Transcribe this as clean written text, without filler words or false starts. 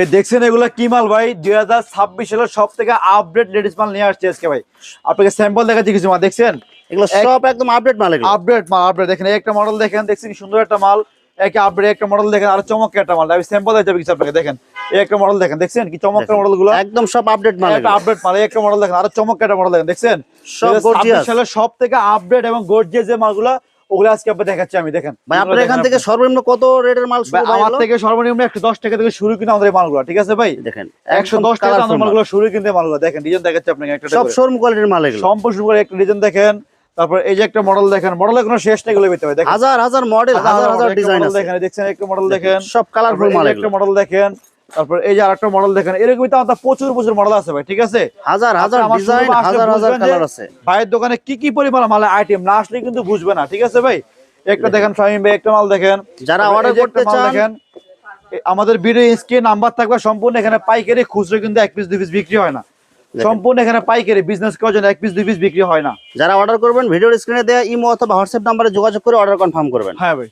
এই দেখছেন এগুলা কি মাল ভাই? 2026 সালের সব থেকে আপডেট লেডিস মাল নিয়ে আসছে আজকে ভাই। আপনাকে স্যাম্পল দেখাচ্ছি কিছু মাল, দেখছেন এগুলো সব একদম আপডেট মাল। এগুলো আপডেট মাল, আপডেট। দেখেন এই একটা মডেল দেখেন, দেখছেন কি সুন্দর একটা মাল। একে আপডেট একটা মডেল দেখেন, আর চমৎকার একটা মাল। আমি স্যাম্পল দেখাচ্ছি কিছু আপনাকে। দেখেন এই একটা মডেল দেখেন, দেখছেন কি চমৎকার মডেল গুলো, একদম সব আপডেট মাল। একটা আপডেট মাল। এই একটা মডেল দেখেন, আর চমৎকার একটা মডেল দেখেন, দেখছেন সব গর্জিয়াস সালের সব থেকে আপডেট এবং গর্জিয়াস যে মালগুলো, ওগুলো আজকে আপনাকে দেখাচ্ছি আমি। দেখেন ভাই, আপনার এখান থেকে সর্বনিম্ন কত রেটের মাল শুরু? আমার থেকে সর্বনিম্ন 110 টাকা থেকে শুরু, কিন্তু আমাদের এই মালগুলো, ঠিক আছে ভাই? দেখেন 110 টাকা আমাদের মালগুলো শুরু, কিন্তু এই মালগুলো দেখেন, ডিজাইন দেখাচ্ছি আপনাকে একটা সব শোরুম কোয়ালিটির মাল। এগুলো সম্পূর্ণ করে একটা ডিজাইন দেখেন। তারপর এই যে একটা মডেল দেখেন, মডেলের কোনো শেষ নেই, গুলো পেতে হবে। দেখেন হাজার হাজার মডেল, হাজার হাজার ডিজাইন আছে। দেখেন, দেখছেন একটা মডেল দেখেন, সব কালারফুল মাল। একটা মডেল দেখেন, তারপর এই যে আরেকটা মডেল দেখেন। এরকমই তো আমাদের প্রচুর প্রচুর মডেল আছে ভাই, ঠিক আছে? হাজার হাজার ডিজাইন, হাজার হাজার কালার আছে। ভাইয়ের দোকানে কি কি পরিমাণ মাল আইটেম না আসলে কিন্তু বুঝবে না, ঠিক আছে ভাই? একটা দেখেন ফাহিম ভাই, একটা মাল দেখেন। যারা অর্ডার করতে চান দেখেন আমাদের ভিডিও স্ক্রিনে নাম্বার থাকবে। সম্পূর্ণ এখানে পাইকারি, খুচরো কিন্তু 1 পিস 2 পিস বিক্রি হয় না। সম্পূর্ণ এখানে পাইকারি বিজনেস করার জন্য 1 পিস 2 পিস বিক্রি হয় না। যারা অর্ডার করবেন ভিডিওর স্ক্রিনে দেয়া ইমো অথবা হোয়াটসঅ্যাপ নম্বরে যোগাযোগ করে অর্ডার কনফার্ম করবেন। হ্যাঁ ভাই।